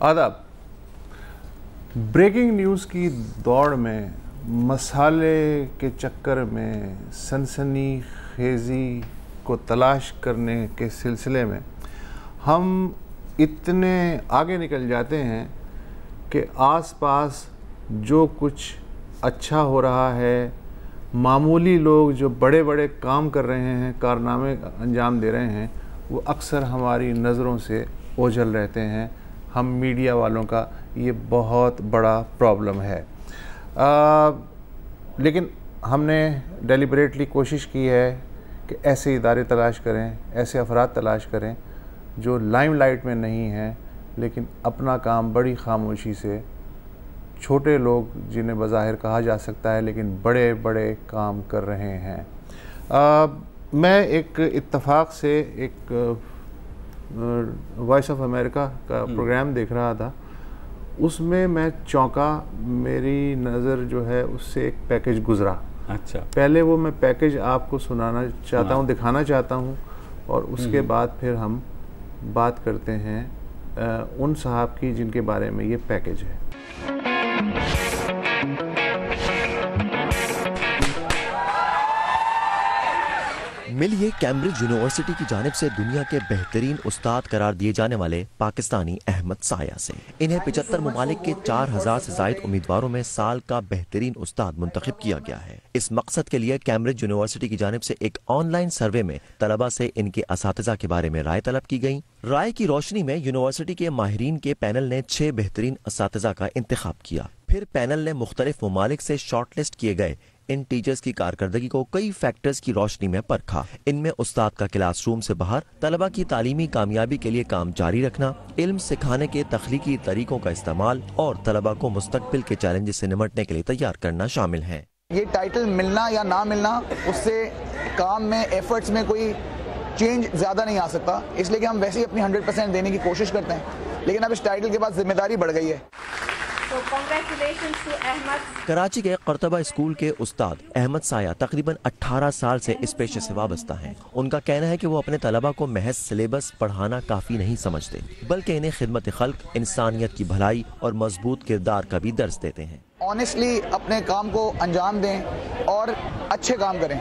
आदाब। Breaking news की दौड़ में, मसाले के चक्कर में, सनसनी खेज़ी को तलाश करने के सिलसिले में हम इतने आगे निकल जाते हैं कि आसपास जो कुछ अच्छा हो रहा है, मामूली लोग जो बड़े बड़े काम कर रहे हैं, कारनामे अंजाम दे रहे हैं, वो अक्सर हमारी नज़रों से ओझल रहते हैं। हम मीडिया वालों का ये बहुत बड़ा प्रॉब्लम है। लेकिन हमने डेलिबरेटली कोशिश की है कि ऐसे इदारे तलाश करें, ऐसे अफराद तलाश करें जो लाइमलाइट में नहीं हैं, लेकिन अपना काम बड़ी खामोशी से, छोटे लोग जिन्हें बज़ाहिर कहा जा सकता है लेकिन बड़े बड़े काम कर रहे हैं। मैं एक इत्तफ़ाक़ से एक वॉइस ऑफ अमेरिका का प्रोग्राम देख रहा था, उसमें मैं चौंका। मेरी नज़र जो है उससे एक पैकेज गुज़रा। अच्छा, पहले वो मैं पैकेज आपको सुनाना चाहता हूँ, दिखाना चाहता हूँ, और उसके बाद फिर हम बात करते हैं उन साहब की जिनके बारे में ये पैकेज है। मिल ये कैम्ब्रिज यूनिवर्सिटी की जानिब से दुनिया के बेहतरीन उस्ताद करार दिए जाने वाले पाकिस्तानी अहमद साया से। इन्हें 75 ममालिक के 4000 से जायद उम्मीदवारों में साल का बेहतरीन उस्ताद मुंतखब किया गया है। इस मकसद के लिए कैम्ब्रिज यूनिवर्सिटी की जानिब से एक ऑनलाइन सर्वे में तलबा से इनके असातिज़ा के बारे में राय तलब की गई। राय की रोशनी में यूनिवर्सिटी के माहिरीन के पैनल ने 6 बेहतरीन असातिज़ा का इंतखाब किया। फिर पैनल ने मुख्तलिफ ममालिक से शॉर्ट लिस्ट किए गए इन टीचर्स की कारकर्दगी को कई फैक्टर्स की रोशनी में परखा। इनमें उस्ताद का क्लासरूम से बाहर तलबा की तालीमी कामयाबी के लिए काम जारी रखना, इल्म सिखाने के तख्लीकी तरीकों का इस्तेमाल और तलबा को मुस्तकबिल के चैलेंजेस से निमटने के लिए तैयार करना शामिल है। ये टाइटल मिलना या ना मिलना, उससे काम में, एफर्ट्स में कोई चेंज ज़्यादा नहीं आ सकता, इसलिए कि हम वैसे ही अपनी 100% देने की कोशिश करते हैं, लेकिन अब इस टाइटल के बाद जिम्मेदारी बढ़ गई है। कराची के कर्तबा स्कूल के उस्ताद अहमद साया तकरीबन 18 साल से इस पेशे से वाबस्ता हैं। उनका कहना है कि वो अपने तलबा को महज सिलेबस पढ़ाना काफी नहीं समझते, बल्कि इन्हें खिदमत खल्क, इंसानियत की भलाई और मजबूत किरदार का भी दर्स देते हैं। ऑनेस्टली अपने काम को अंजाम दें और अच्छे काम करें,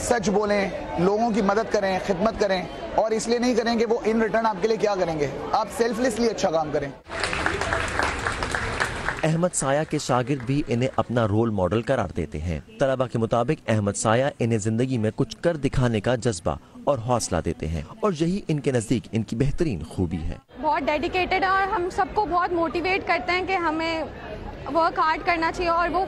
सच बोलें, लोगों की मदद करें, खिदमत करें, और इसलिए नहीं करें कि वो इन रिटर्न आपके लिए क्या करेंगे, आप सेल्फलेसली अच्छा काम करें। अहमद साया के शागिर्द भी इन्हें अपना रोल मॉडल करार देते हैं। तलबा के मुताबिक अहमद साया इन्हें जिंदगी में कुछ कर दिखाने का जज्बा और हौसला देते हैं, और यही इनके नजदीक इनकी बेहतरीन खूबी है। बहुत डेडिकेटेड है और हम सबको बहुत मोटिवेट करते हैं कि हमें वर्क हार्ड करना चाहिए, और वो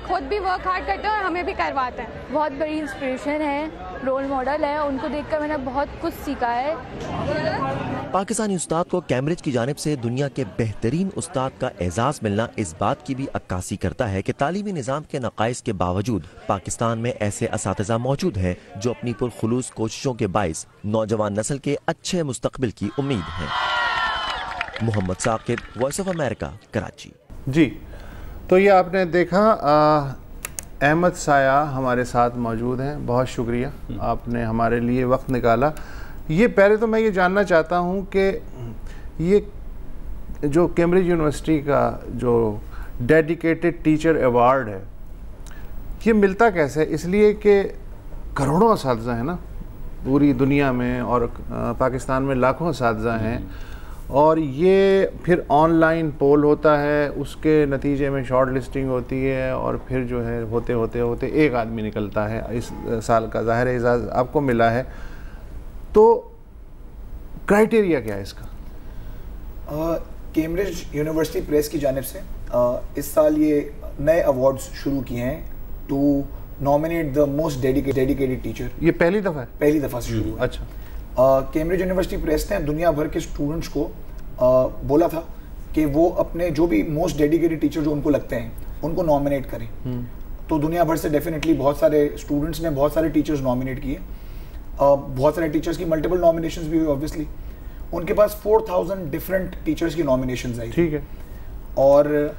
खुद भी वर्क हार्ड करते हैं और हमें भी करवाते हैं। बहुत बड़ी इंस्पिरेशन है, रोल मॉडल है, उनको देखकर मैंने बहुत कुछ सीखा है। पाकिस्तानी उस्ताद को कैम्ब्रिज की जानिब से दुनिया के बेहतरीन उस्ताद का एजाज मिलना इस बात की भी अक्कासी करता है कि तालीमी निज़ाम के नकाइस के बावजूद पाकिस्तान में ऐसे असातिज़ा मौजूद हैं जो अपनी पुरखुलूस कोशिशों के बाइस नौजवान नस्ल के अच्छे मुस्तकबिल की उम्मीद है। Mohammad Saqib, voice of America, Karachi. जी, तो ये आपने देखा, अहमद साया हमारे साथ मौजूद हैं। बहुत शुक्रिया, आपने हमारे लिए वक्त निकाला। ये पहले तो मैं ये जानना चाहता हूँ कि ये जो कैम्ब्रिज यूनिवर्सिटी का जो डेडिकेटेड टीचर अवार्ड है, ये मिलता कैसे है? इसलिए कि करोड़ों असातिज़ा हैं ना पूरी दुनिया में, और पाकिस्तान में लाखों असातिज़ा हैं, और ये फिर ऑनलाइन पोल होता है, उसके नतीजे में शॉर्ट लिस्टिंग होती है, और फिर जो है होते होते होते एक आदमी निकलता है इस साल का। ज़ाहिर एजाज़ आपको मिला है, तो क्राइटेरिया क्या है इसका? कैम्ब्रिज यूनिवर्सिटी प्रेस की जानिब से इस साल ये नए अवार्ड्स शुरू किए हैं to nominate the most dedicated teacher. ये पहली दफ़ा है? पहली दफ़ा से शुरू। अच्छा। कैम्ब्रिज यूनिवर्सिटी प्रेस ने दुनिया भर के स्टूडेंट्स को बोला था कि वो अपने जो भी मोस्ट डेडिकेटेड टीचर जो उनको लगते हैं उनको नॉमिनेट करें। तो दुनिया भर से डेफिनेटली बहुत सारे स्टूडेंट्स ने बहुत सारे टीचर्स नॉमिनेट किए। बहुत सारे टीचर्स की मल्टीपल नॉमिनेशंस भी हुई ऑब्वियसली। उनके पास 4000 डिफरेंट टीचर्स की नॉमिनेशंस आई। ठीक है। और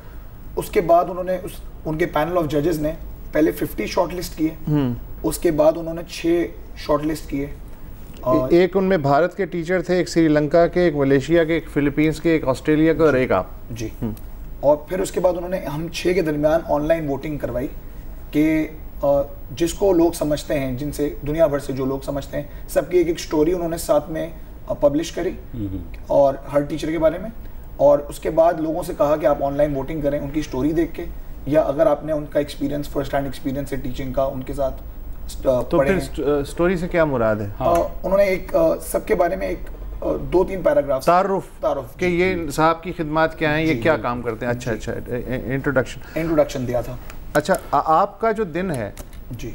उसके बाद उन्होंने उनके पैनल ऑफ जजेस ने पहले 50 शॉर्ट लिस्ट किए, उसके बाद उन्होंने 6 शॉर्ट लिस्ट किए, एक उनमें भारत के टीचर थे, एक श्रीलंका के, एक मलेशिया के, एक फिलीपींस के, एक ऑस्ट्रेलिया के और एक आप जी। और फिर उसके बाद उन्होंने हम 6 के दरमियान ऑनलाइन वोटिंग करवाई कि जिसको लोग समझते हैं, जिनसे दुनिया भर से जो लोग समझते हैं, सबकी एक स्टोरी उन्होंने साथ में पब्लिश करी और हर टीचर के बारे में। और उसके बाद लोगों से कहा कि आप ऑनलाइन वोटिंग करें उनकी स्टोरी देख के, या अगर आपने उनका एक्सपीरियंस, फर्स्ट हैंड एक्सपीरियंस है टीचिंग का, उनके साथ तो फिर स्टोरी से क्या मुराद है? उन्होंने एक सबके बारे में एक 2-3 पैराग्राफ तारुफ कि ये साहब की खिदमत क्या है, ये क्या काम करते हैं। अच्छा, इंट्रोडक्शन दिया था। अच्छा, आपका जो दिन है जी,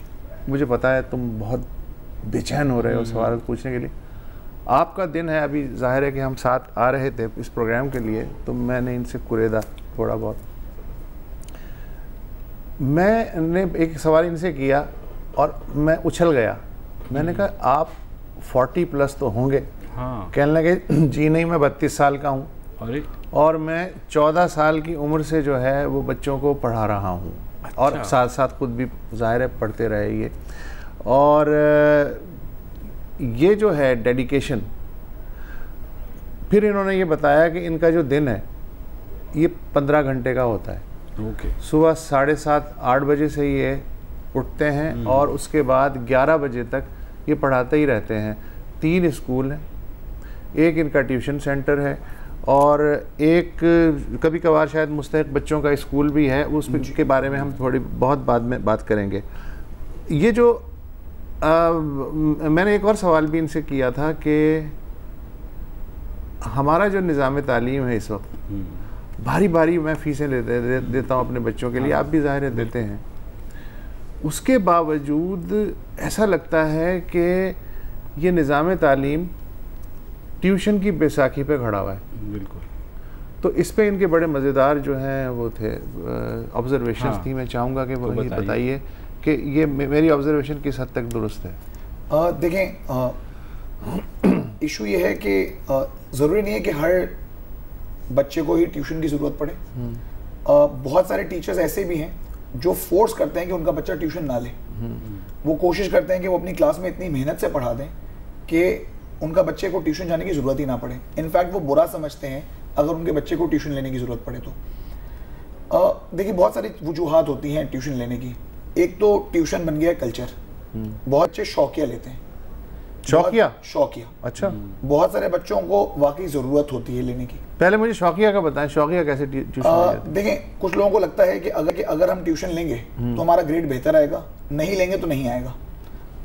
मुझे पता है तुम बहुत बेचैन हो रहे हो सवाल पूछने के लिए। आपका दिन है, अभी जाहिर है कि हम साथ आ रहे थे इस प्रोग्राम के लिए, तो मैंने इनसे कुरेदा थोड़ा बहुत। मैंने एक सवाल इनसे किया और मैं उछल गया। मैंने कहा आप 40+ तो होंगे। हाँ। कहने लगे जी नहीं, मैं 32 साल का हूँ। अरे, और मैं 14 साल की उम्र से जो है वो बच्चों को पढ़ा रहा हूँ। अच्छा। और साथ साथ खुद भी ज़ाहिर है पढ़ते रहे ये। और ये जो है डेडिकेशन, फिर इन्होंने ये बताया कि इनका जो दिन है ये 15 घंटे का होता है। ओके। सुबह 7:30-8 बजे से ये उठते हैं और उसके बाद 11 बजे तक ये पढ़ाते ही रहते हैं। 3 स्कूल हैं, एक इनका ट्यूशन सेंटर है और एक कभी कभार शायद मुस्तहिक बच्चों का स्कूल भी है, उसके बारे में हम थोड़ी बहुत बाद में बात करेंगे। ये जो मैंने एक और सवाल भी इनसे किया था कि हमारा जो निज़ाम तालीम है इस वक्त, भारी भारी मैं फ़ीसें देता हूँ अपने बच्चों के लिए, आप भी ज़ाहिर देते हैं। उसके बावजूद ऐसा लगता है कि ये निज़ाम तालीम ट्यूशन की बैसाखी पे खड़ा हुआ है। बिल्कुल। तो इस पे इनके बड़े मज़ेदार जो हैं वो थे ऑब्जर्वेशंस थी। मैं चाहूँगा कि वो बताइए कि ये मेरी ऑब्जर्वेशन किस हद तक दुरुस्त है। देखें, इशू ये है कि ज़रूरी नहीं है कि हर बच्चे को ही ट्यूशन की ज़रूरत पड़े। बहुत सारे टीचर्स ऐसे भी हैं जो फोर्स करते हैं कि उनका बच्चा ट्यूशन ना ले। वो कोशिश करते हैं कि वो अपनी क्लास में इतनी मेहनत से पढ़ा दें कि उनका बच्चे को ट्यूशन जाने की ज़रूरत ही ना पड़े। इनफैक्ट वो बुरा समझते हैं अगर उनके बच्चे को ट्यूशन लेने की ज़रूरत पड़े तो। देखिए, बहुत सारी वजूहात होती हैं ट्यूशन लेने की। एक तो ट्यूशन बन गया है कल्चर। बहुत बच्चे शौकिया लेते हैं। शौकिया। अच्छा। बहुत सारे बच्चों को वाकई ज़रूरत होती है लेने की। पहले मुझे शौकिया का बताएं, शौकिया कैसे ट्यूशन? देखें, कुछ लोगों को लगता है कि अगर हम ट्यूशन लेंगे तो हमारा ग्रेड बेहतर आएगा, नहीं लेंगे तो नहीं आएगा।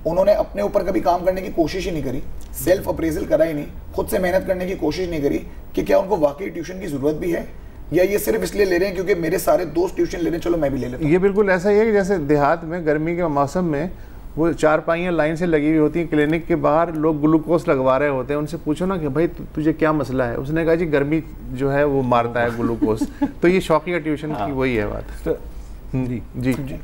उन्होंने अपने ऊपर कभी काम करने की कोशिश ही नहीं करी, सेल्फ अप्रेजल करा ही नहीं, खुद से मेहनत करने की कोशिश नहीं करी कि क्या उनको वाकई ट्यूशन की ज़रूरत भी है या ये सिर्फ इसलिए ले रहे हैं क्योंकि मेरे सारे दोस्त ट्यूशन ले रहे हैं, चलो मैं भी ले लेता हूं। ये बिल्कुल ऐसा ही है कि जैसे देहात में गर्मी के मौसम में वो 4 लाइन से लगी हुई होती हैं, क्लिनिक के बाहर लोग ग्लूकोज लगवा रहे होते हैं। उनसे पूछो ना कि भाई तुझे क्या मसला है, उसने कहा जी गर्मी जो है वो मारता है ग्लूकोज। तो ये शौकिया ट्यूशन की वही है बात। जी।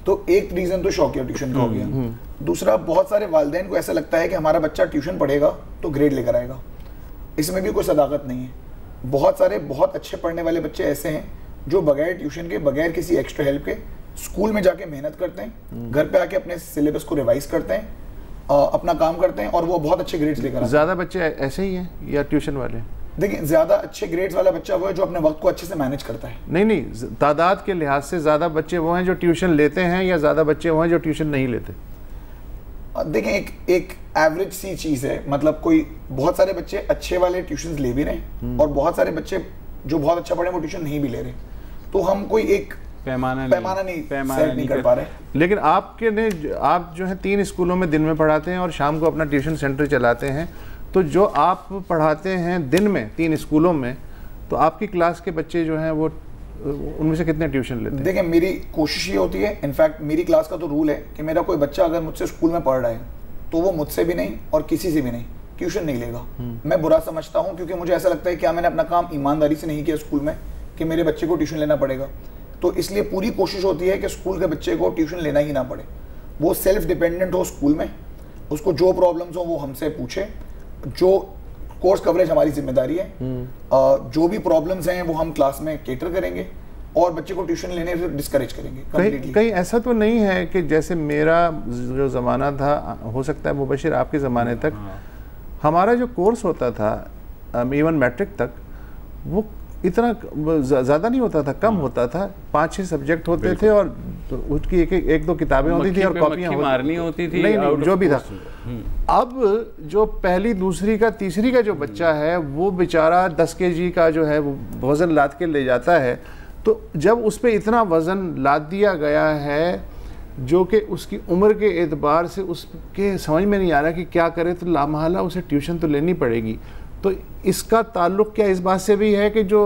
तो एक रीज़न तो शौकिया ट्यूशन का हो गया। दूसरा, बहुत सारे वालिदैन को ऐसा लगता है कि हमारा बच्चा ट्यूशन पढ़ेगा तो ग्रेड लेकर आएगा। इसमें भी कोई सदाकत नहीं है। बहुत सारे बहुत अच्छे पढ़ने वाले बच्चे ऐसे हैं जो बगैर ट्यूशन के, बगैर किसी एक्स्ट्रा हेल्प के स्कूल में जाके मेहनत करते हैं, घर पे आके अपने सिलेबस को रिवाइज करते हैं, अपना काम करते हैं और वो बहुत अच्छे ग्रेड्स लेकर आते हैं। ज़्यादा बच्चे ऐसे ही हैं या ट्यूशन वाले? देखिए, ज़्यादा अच्छे ग्रेड्स वाला बच्चा वो है जो अपने वक्त को अच्छे से मैनेज करता है। नहीं, तादाद के लिहाज से ज़्यादा बच्चे वो हैं जो ट्यूशन लेते हैं या ज़्यादा बच्चे वो हैं जो ट्यूशन नहीं लेते? देखें, एक एवरेज सी चीज़ है। मतलब कोई बहुत सारे बच्चे अच्छे वाले ट्यूशन ले भी रहे हैं और बहुत सारे बच्चे जो बहुत अच्छा पढ़े वो ट्यूशन नहीं भी ले रहे। तो हम कोई एक पैमाना नहीं कर पा रहे। लेकिन आप जो है 3 स्कूलों में दिन में पढ़ाते हैं और शाम को अपना ट्यूशन सेंटर चलाते हैं। तो जो आप पढ़ाते हैं दिन में 3 स्कूलों में, तो आपकी क्लास के बच्चे जो हैं वो उनमें से कितने ट्यूशन लेते हैं? देखिए, मेरी कोशिश ये होती है, इनफैक्ट मेरी क्लास का तो रूल है कि मेरा कोई बच्चा अगर मुझसे स्कूल में पढ़ रहा है तो वो मुझसे भी नहीं और किसी से भी नहीं ट्यूशन नहीं लेगा। मैं बुरा समझता हूँ क्योंकि मुझे ऐसा लगता है क्या मैंने अपना काम ईमानदारी से नहीं किया स्कूल में कि मेरे बच्चे को ट्यूशन लेना पड़ेगा। तो इसलिए पूरी कोशिश होती है कि स्कूल के बच्चे को ट्यूशन लेना ही ना पड़े। वो सेल्फ डिपेंडेंट हो स्कूल में, उसको जो प्रॉब्लम्स हो वो हमसे पूछे। जो कोर्स कवरेज हमारी जिम्मेदारी है, जो भी प्रॉब्लम्स हैं वो हम क्लास में केटर करेंगे और बच्चे को ट्यूशन लेने से डिस्करेज करेंगे कहीं कहीं ऐसा तो नहीं है कि जैसे मेरा जो ज़माना था, हो सकता है मुबशिर आपके ज़माने तक हमारा जो कोर्स होता था इवन मैट्रिक तक, वो इतना ज़्यादा नहीं होता था, कम होता था, 5-6 सब्जेक्ट होते थे और उसकी एक दो किताबें होती थी और कॉपियाँ मारनी होती थी, नहीं जो भी था। अब जो पहली दूसरी का तीसरी का जो बच्चा है वो बेचारा 10 kg का जो है वो वज़न लाद के ले जाता है। तो जब उस पर इतना वज़न लाद दिया गया है जो कि उसकी उम्र के एतबार से उसके समझ में नहीं आ रहा कि क्या करे, तो लामहला उसे ट्यूशन तो लेनी पड़ेगी। तो इसका ताल्लुक़ क्या इस बात से भी है कि जो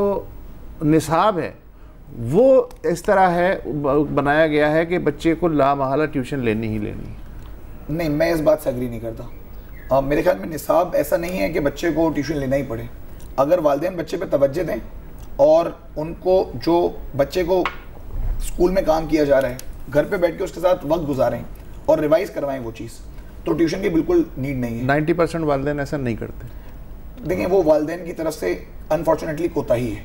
निसाब है वो इस तरह है बनाया गया है कि बच्चे को लामहला ट्यूशन लेनी ही लेनी? नहीं, मैं इस बात से एग्री नहीं करता। मेरे ख्याल में निसाब ऐसा नहीं है कि बच्चे को ट्यूशन लेना ही पड़े। अगर वालिदैन बच्चे पे तवज्जो दें और उनको जो बच्चे को स्कूल में काम किया जा रहा है घर पे बैठ के उसके साथ वक्त गुजारें और रिवाइज करवाएं वो चीज़, तो ट्यूशन की बिल्कुल नीड नहीं है। 90% वालिदैन ऐसा नहीं करते। देखिए, वो वालिदैन की तरफ से अनफॉर्चुनेटली कोताही है।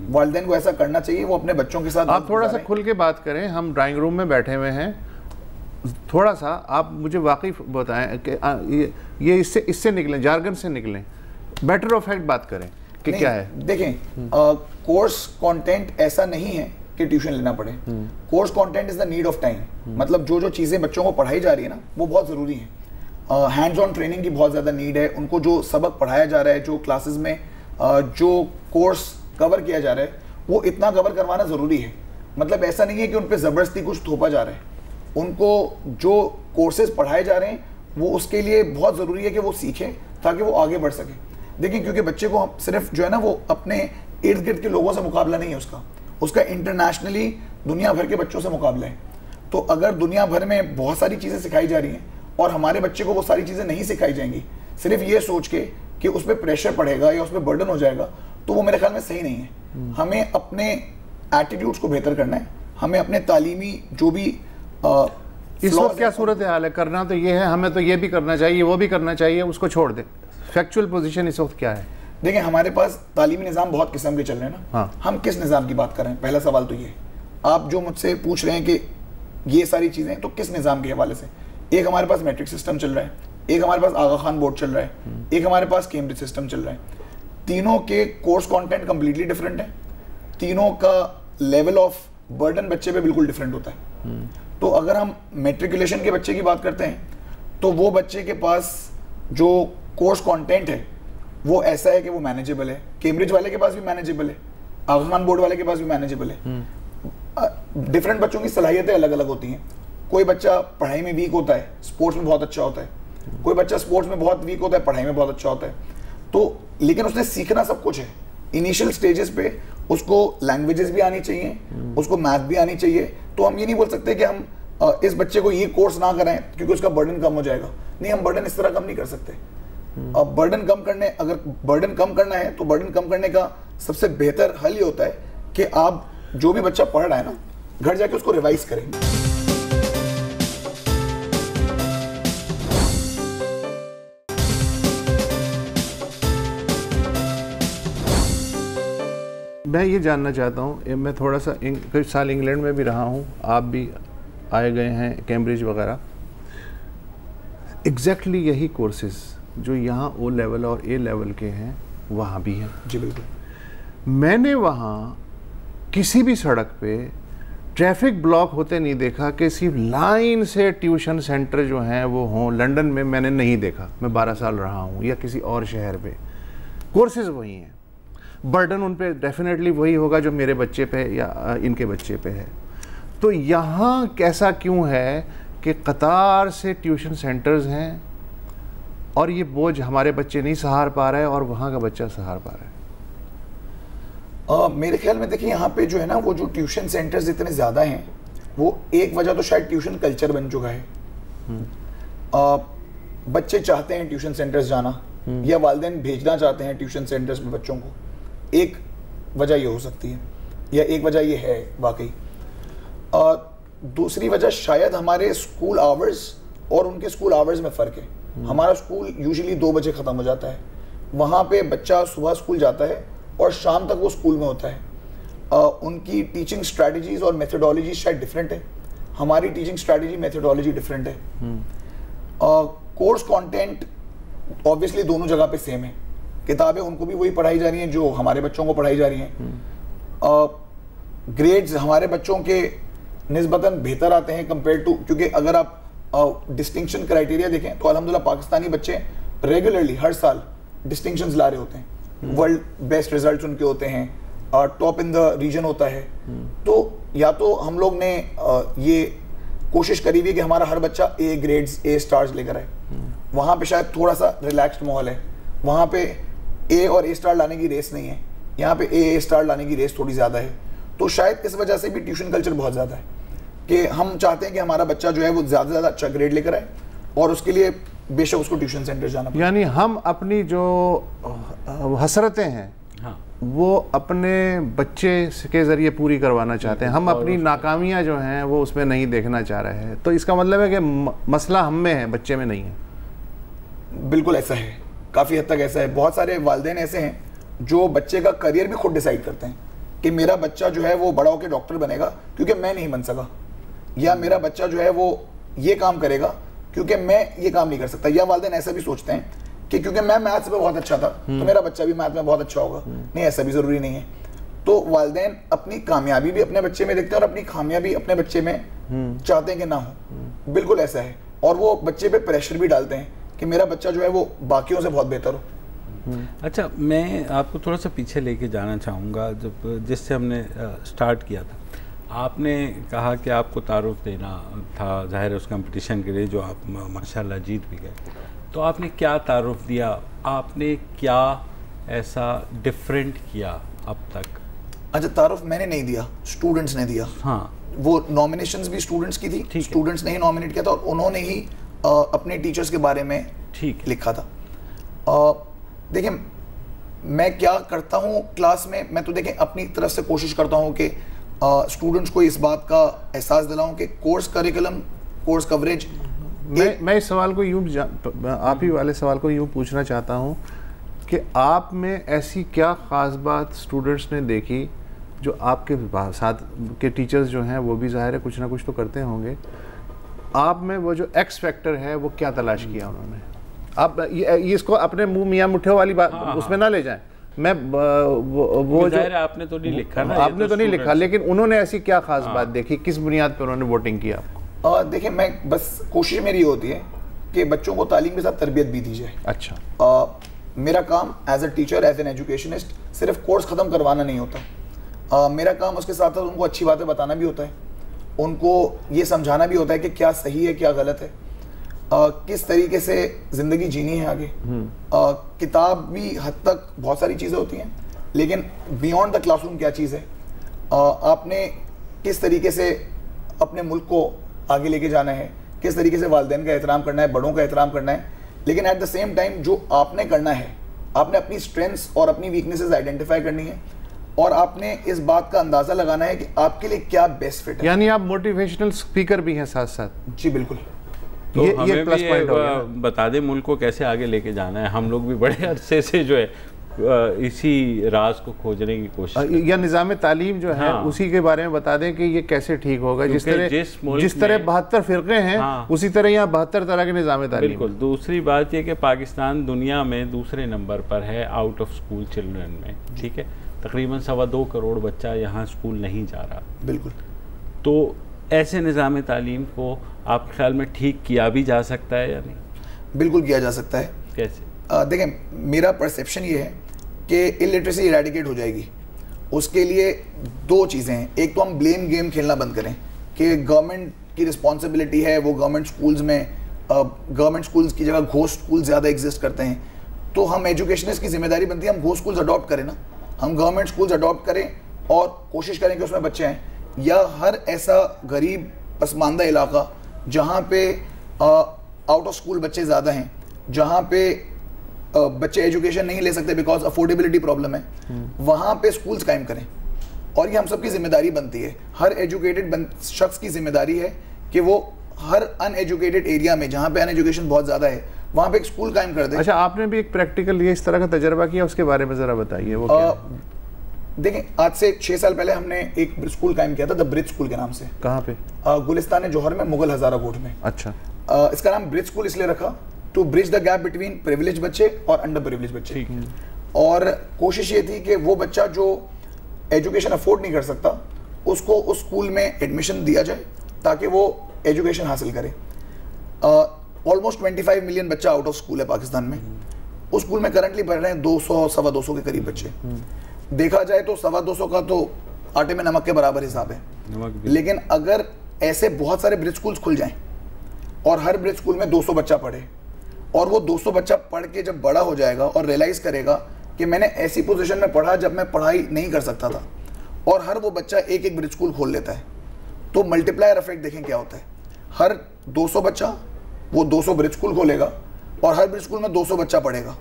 वालिदैन को ऐसा करना चाहिए, वो अपने बच्चों के साथ आप थोड़ा सा खुल के बात करें। हम ड्राइंग रूम में बैठे हुए हैं, थोड़ा सा आप मुझे वाकई बताएं कि ये इससे निकलें, जार्गन से निकलें, बेटर ऑफ फैक्ट बात करें कि क्या है। देखें, कोर्स कंटेंट ऐसा नहीं है कि ट्यूशन लेना पड़े। Course content is the need of time. मतलब जो जो चीज़ें बच्चों को पढ़ाई जा रही है ना, वो बहुत ज़रूरी है। हैंड्स ऑन ट्रेनिंग की बहुत ज़्यादा नीड है। उनको जो सबक पढ़ाया जा रहा है, जो क्लासेस में जो कोर्स कवर किया जा रहा है, वो इतना कवर करवाना ज़रूरी है। मतलब ऐसा नहीं है कि उन पर ज़बरदस्ती कुछ थोपा जा रहा है। उनको जो कोर्सेज पढ़ाए जा रहे हैं वो उसके लिए बहुत ज़रूरी है कि वो सीखें ताकि वो आगे बढ़ सकें। देखिए, क्योंकि बच्चे को सिर्फ जो है ना वो अपने इर्द गिर्द के लोगों से मुकाबला नहीं है उसका इंटरनेशनली दुनिया भर के बच्चों से मुकाबला है। तो अगर दुनिया भर में बहुत सारी चीज़ें सिखाई जा रही हैं और हमारे बच्चे को वो सारी चीज़ें नहीं सिखाई जाएंगी, सिर्फ ये सोच के कि उस पर प्रेशर पड़ेगा या उस पर बर्डन हो जाएगा, तो वो मेरे ख्याल में सही नहीं है। हमें अपने एटीट्यूड्स को बेहतर करना है। हमें अपने तालीमी जो भी इस वक्त क्या सूरत हाल है, करना तो ये है, हमें तो ये भी करना चाहिए, वो भी करना चाहिए, उसको छोड़ दे। फैक्चुअल पोजीशन इस वक्त क्या है? देखिए, हमारे पास तालीमी निज़ाम बहुत किस्म के चल रहे हैं ना। हाँ। हम किस निज़ाम की बात कर रहे हैं? पहला सवाल तो ये। आप जो मुझसे पूछ रहे हैं कि ये सारी चीज़ें, तो किस निज़ाम के हवाले से? एक हमारे पास मैट्रिक सिस्टम चल रहा है, एक हमारे पास आगा खान बोर्ड चल रहा है, एक हमारे पास कैम्ब्रिज सिस्टम चल रहा है। तीनों के कोर्स कंटेंट कंप्लीटली डिफरेंट है। तीनों का लेवल ऑफ बर्डन बच्चे पे बिल्कुल डिफरेंट होता है। तो अगर हम मैट्रिकुलेशन के बच्चे की बात करते हैं तो वो बच्चे के पास जो कोर्स कंटेंट है वो ऐसा है कि वो मैनेजेबल है। कैम्ब्रिज वाले के पास भी मैनेजेबल है, आगा खान बोर्ड वाले के पास भी मैनेजेबल है। डिफरेंट बच्चों की सलाहियतें अलग अलग होती हैं। कोई बच्चा पढ़ाई में वीक होता है, स्पोर्ट्स में बहुत अच्छा होता है। कोई बच्चा स्पोर्ट्स में बहुत वीक होता है, पढ़ाई में बहुत अच्छा होता है। तो लेकिन उसने सीखना सब कुछ है। इनिशियल स्टेजेस पे उसको लैंग्वेजेस भी आनी चाहिए, उसको मैथ भी आनी चाहिए। तो हम ये नहीं बोल सकते कि हम इस बच्चे को ये कोर्स ना कराएं क्योंकि उसका बर्डन कम हो जाएगा। नहीं, हम बर्डन इस तरह कम नहीं कर सकते। अब बर्डन कम करना है तो बर्डन कम करने का सबसे बेहतर हल ये होता है कि आप जो भी बच्चा पढ़ रहा है ना, घर जाके उसको रिवाइज करें। मैं ये जानना चाहता हूँ, मैं थोड़ा सा कुछ साल इंग्लैंड में भी रहा हूँ, आप भी आए गए हैं कैम्ब्रिज वगैरह। एग्जैक्टली यही कोर्सेज जो यहाँ ओ लेवल और ए लेवल के हैं वहाँ भी हैं। जी बिल्कुल। मैंने वहाँ किसी भी सड़क पे ट्रैफिक ब्लॉक होते नहीं देखा कि सिर्फ लाइन से ट्यूशन सेंटर जो हैं वो हों। लंदन में मैंने नहीं देखा, मैं 12 साल रहा हूँ, या किसी और शहर पे। कोर्सेज वही हैं, बर्डन उन पे डेफिनेटली वही होगा जो मेरे बच्चे पे या इनके बच्चे पे है। तो यहाँ कैसा क्यों है कि कतार से ट्यूशन सेंटर्स हैं और ये बोझ हमारे बच्चे नहीं सहार पा रहे हैं और वहाँ का बच्चा सहार पा रहा है? मेरे ख्याल में देखिए, यहाँ पे जो है ना वो जो ट्यूशन सेंटर्स इतने ज़्यादा हैं, वो एक वजह तो शायद ट्यूशन कल्चर बन चुका है। बच्चे चाहते हैं ट्यूशन सेंटर्स जाना या वालिदैन भेजना चाहते हैं ट्यूशन सेंटर्स में बच्चों को। एक वजह ये हो सकती है, या एक वजह ये है वाकई। दूसरी वजह शायद हमारे स्कूल आवर्स और उनके स्कूल आवर्स में फ़र्क है। हमारा स्कूल यूजुअली 2 बजे ख़त्म हो जाता है, वहाँ पे बच्चा सुबह स्कूल जाता है और शाम तक वो स्कूल में होता है। उनकी टीचिंग स्ट्रैटेजीज और मेथोडोलॉजी शायद डिफरेंट है, हमारी टीचिंग स्ट्रैटेजी मेथोडोलॉजी डिफरेंट है। कोर्स कंटेंट ऑब्वियसली दोनों जगह पे सेम है, किताबें उनको भी वही पढ़ाई जा रही हैं जो हमारे बच्चों को पढ़ाई जा रही हैं। ग्रेड्स हमारे बच्चों के निस्बतन बेहतर आते हैं कंपेयर टू, क्योंकि अगर आप डिस्टिंक्शन क्राइटेरिया देखें तो अल्हम्दुलिल्लाह पाकिस्तानी बच्चे रेगुलरली हर साल डिस्टिंक्शंस ला रहे होते हैं, वर्ल्ड बेस्ट रिजल्ट्स उनके होते हैं, टॉप इन द रीजन होता है। तो या तो हम लोग ने ये कोशिश करी हुई कि हमारा हर बच्चा ए ग्रेड्स ए स्टार्स लेकर आए, वहाँ पे शायद थोड़ा सा रिलैक्स्ड माहौल है, वहाँ पे ए और ए स्टार लाने की रेस नहीं है, यहाँ पे ए स्टार लाने की रेस थोड़ी ज़्यादा है। तो शायद इस वजह से भी ट्यूशन कल्चर बहुत ज़्यादा है कि हम चाहते हैं कि हमारा बच्चा जो है वो ज़्यादा से ज़्यादा अच्छा ग्रेड लेकर आए, और उसके लिए बेशक उसको ट्यूशन सेंटर जाना पड़े। यानी हम अपनी जो हसरतें हैं वो अपने बच्चे के ज़रिए पूरी करवाना चाहते हैं, हम अपनी नाकामियां जो हैं वो उसमें नहीं देखना चाह रहे हैं। तो इसका मतलब है कि मसला हम में है, बच्चे में नहीं है। बिल्कुल ऐसा है, काफ़ी हद तक ऐसा है। बहुत सारे वालिदैन ऐसे हैं जो बच्चे का करियर भी खुद डिसाइड करते हैं कि मेरा बच्चा जो है वो बड़ा होकर डॉक्टर बनेगा क्योंकि मैं नहीं बन सका, या मेरा बच्चा जो है वो ये काम करेगा क्योंकि मैं ये काम नहीं कर सकता। या वालिदैन ऐसा भी सोचते हैं कि क्योंकि मैं मैथ्स में बहुत अच्छा था तो मेरा बच्चा भी मैथ में बहुत अच्छा होगा। नहीं, ऐसा भी ज़रूरी नहीं है। तो वालिदैन अपनी कामयाबी भी अपने बच्चे में देखते हैं और अपनी खामियाबी अपने बच्चे में चाहते हैं कि ना हो। बिल्कुल ऐसा है, और वो बच्चे पे प्रेशर भी डालते हैं कि मेरा बच्चा जो है वो बाकियों से बहुत बेहतर हो। अच्छा, मैं आपको थोड़ा सा पीछे लेके जाना चाहूँगा। जब जिससे हमने स्टार्ट किया था, आपने कहा कि आपको तारुफ देना था ज़ाहिर है उस कंपटीशन के लिए जो आप माशाल्लाह जीत भी गए। तो आपने क्या तारुफ दिया, आपने क्या ऐसा डिफरेंट किया अब तक? अच्छा, तारुफ मैंने नहीं दिया, स्टूडेंट्स ने दिया। हाँ, वो नॉमिनेशंस भी स्टूडेंट्स की थी, स्टूडेंट्स ने ही नॉमिनेट किया था और उन्होंने ही अपने टीचर्स के बारे में लिखा था। देखिए, मैं क्या करता हूँ क्लास में, मैं तो देखें अपनी तरफ से कोशिश करता हूँ कि स्टूडेंट्स को इस बात का एहसास दिलाऊं कि कोर्स करिकुलम, कोर्स कवरेज। मैं इस सवाल को यूँ आप ही वाले सवाल को यूँ पूछना चाहता हूँ कि आप में ऐसी क्या ख़ास बात स्टूडेंट्स ने देखी जो आपके साथ के टीचर्स जो हैं वो भी ज़ाहिर है कुछ ना कुछ तो करते होंगे, आप में वो जो एक्स फैक्टर है वो क्या तलाश किया उन्होंने? आप ये इसको अपने मुंह मियाँ मुठ्ठे वाली बात उसमें ना ले जाएं। मैं वो जो आपने तो नहीं लिखा ना, आपने तो नहीं लिखा, लेकिन उन्होंने ऐसी क्या खास बात देखी, किस बुनियाद पर उन्होंने वोटिंग किया? देखिए, मैं बस कोशिश मेरी होती है कि बच्चों को तालीम के साथ तरबियत भी दी जाए। अच्छा, मेरा काम as a teacher, as an educationist सिर्फ कोर्स ख़त्म करवाना नहीं होता। मेरा काम उसके साथ साथ उनको अच्छी बातें बताना भी होता है, उनको ये समझाना भी होता है कि क्या सही है क्या गलत है, किस तरीके से ज़िंदगी जीनी है आगे। किताब भी हद तक बहुत सारी चीज़ें होती हैं, लेकिन बियॉन्ड द क्लासरूम क्या चीज़ है, आपने किस तरीके से अपने मुल्क को आगे लेके जाना है, किस तरीके से वालिदैन का एहतराम करना है, बड़ों का एहतराम करना है। लेकिन एट द सेम टाइम जो आपने करना है, आपने अपनी स्ट्रेंथ्स और अपनी वीकनेसेस आइडेंटिफाई करनी है और आपने इस बात का अंदाज़ा लगाना है कि आपके लिए क्या बेस्ट फिट है। यानी आप मोटिवेशनल स्पीकर भी हैं साथ साथ? जी बिल्कुल। तो ये प्लस पॉइंट हो गया। बता दें मुल्क को कैसे आगे लेके जाना है। हम लोग भी बड़े अरसे से जो है इसी राज को खोजने की कोशिश, या निज़ाम तालीम जो है उसी के बारे में बता दें कि ये कैसे ठीक होगा। जिस तरह 72 फ़िरक़े हैं उसी तरह यहाँ 72 तरह के निज़ाम तालीम। बिल्कुल। दूसरी बात ये कि पाकिस्तान दुनिया में दूसरे नंबर पर है आउट ऑफ स्कूल चिल्ड्रन में, ठीक है। तकरीबन 2.25 करोड़ बच्चा यहाँ स्कूल नहीं जा रहा। बिल्कुल। तो ऐसे निज़ाम तालीम को आपके ख्याल में ठीक किया भी जा सकता है या नहीं? बिल्कुल किया जा सकता है। कैसे? देखें, मेरा परसेप्शन ये है कि इलिटरेसी इरेडिकेट हो जाएगी। उसके लिए दो चीज़ें हैं। एक तो हम ब्लेम गेम खेलना बंद करें कि गवर्नमेंट की रिस्पॉन्सिबिलिटी है, वो गवर्नमेंट स्कूल्स में गवर्नमेंट स्कूल्स की जगह घोस्ट स्कूल ज़्यादा एग्जिस्ट करते हैं। तो हम एजुकेशनिस्ट की जिम्मेदारी बनती है हम घोस्ट स्कूल्स अडॉप्ट करें ना, हम गवर्नमेंट स्कूल्स अडॉप्ट करें और कोशिश करें कि उसमें बच्चे हैं। या हर ऐसा गरीब पसमानदा इलाका जहाँ पे आउट ऑफ स्कूल बच्चे ज़्यादा हैं, जहाँ पे बच्चे एजुकेशन नहीं ले सकते बिकॉज अफोर्डेबिलिटी प्रॉब्लम है, वहाँ पे स्कूल्स कायम करें। और ये हम सब की जिम्मेदारी बनती है, हर एजुकेटेड शख्स की जिम्मेदारी है कि वो हर अनएजुकेटेड एरिया में जहाँ पे अनएजुकेशन बहुत ज़्यादा है वहाँ पे एक स्कूल कायम कर दे। अच्छा, आपने भी एक प्रैक्टिकल ये इस तरह का तजर्बा किया, उसके बारे में ज़रा बताइए। वो क्या? देखें, आज से 6 साल पहले हमने एक स्कूल कायम किया था, द ब्रिज स्कूल के नाम से। कहाँ पे? गुलिस्तान जौहर में, मुगल हजारा कोट में। अच्छा। इसका नाम ब्रिज स्कूल इसलिए रखा to bridge the gap between privilege बच्चे और अंडर प्रिविलेज बच्चे। और कोशिश ये थी कि वो बच्चा जो एजुकेशन अफोर्ड नहीं कर सकता उसको उस स्कूल में एडमिशन दिया जाए ताकि वो एजुकेशन हासिल करे। ऑलमोस्ट 25 मिलियन बच्चा आउट ऑफ स्कूल है पाकिस्तान में। उस स्कूल में करंटली पढ़ रहे हैं 200 सवा 200 के करीब बच्चे। देखा जाए तो 225 का तो आटे में नमक के बराबर हिसाब है। लेकिन अगर ऐसे बहुत सारे ब्रिज स्कूल्स खुल जाएं और हर ब्रिज स्कूल में 200 बच्चा पढ़े और वो 200 बच्चा पढ़ के जब बड़ा हो जाएगा और रियलाइज करेगा कि मैंने ऐसी पोजीशन में पढ़ा जब मैं पढ़ाई नहीं कर सकता था, और हर वो बच्चा एक एक ब्रिज स्कूल खोल लेता है, तो मल्टीप्लायर इफेक्ट देखें क्या होता है। हर 200 बच्चा वो 200 ब्रिज स्कूल खोलेगा और हर ब्रिज स्कूल में 200 बच्चा पढ़ेगा,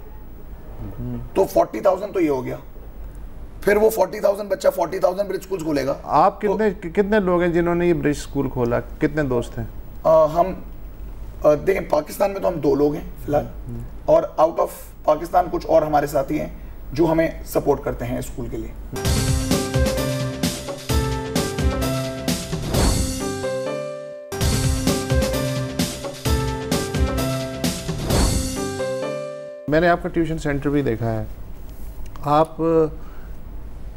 तो 40,000 तो ये हो गया। फिर वो 40,000 बच्चा 40,000 ब्रिज स्कूल खोलेगा। आप कितने लोग हैं जिन्होंने ये ब्रिज स्कूल खोला? कितने दोस्त हैं? हम देखें, पाकिस्तान में तो हम 2 लोग हैं फिलहाल, और आउट ऑफ पाकिस्तान कुछ और हमारे साथी हैं जो हमें सपोर्ट करते हैं स्कूल के लिए। मैंने आपका ट्यूशन सेंटर भी देखा है। आप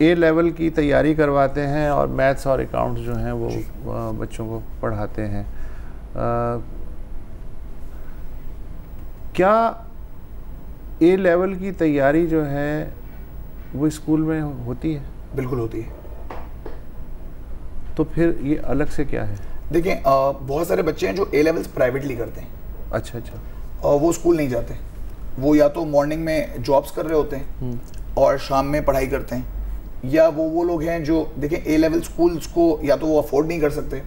ए लेवल की तैयारी करवाते हैं और मैथ्स और अकाउंट्स जो हैं वो बच्चों को पढ़ाते हैं। क्या ए लेवल की तैयारी जो है वो स्कूल में होती है? बिल्कुल होती है। तो फिर ये अलग से क्या है? देखिए, बहुत सारे बच्चे हैं जो ए लेवल्स प्राइवेटली करते हैं। अच्छा अच्छा। और वो स्कूल नहीं जाते, वो या तो मॉर्निंग में जॉब्स कर रहे होते हैं और शाम में पढ़ाई करते हैं, या वो लोग हैं जो देखें ए लेवल स्कूल्स को या तो वो अफोर्ड नहीं कर सकते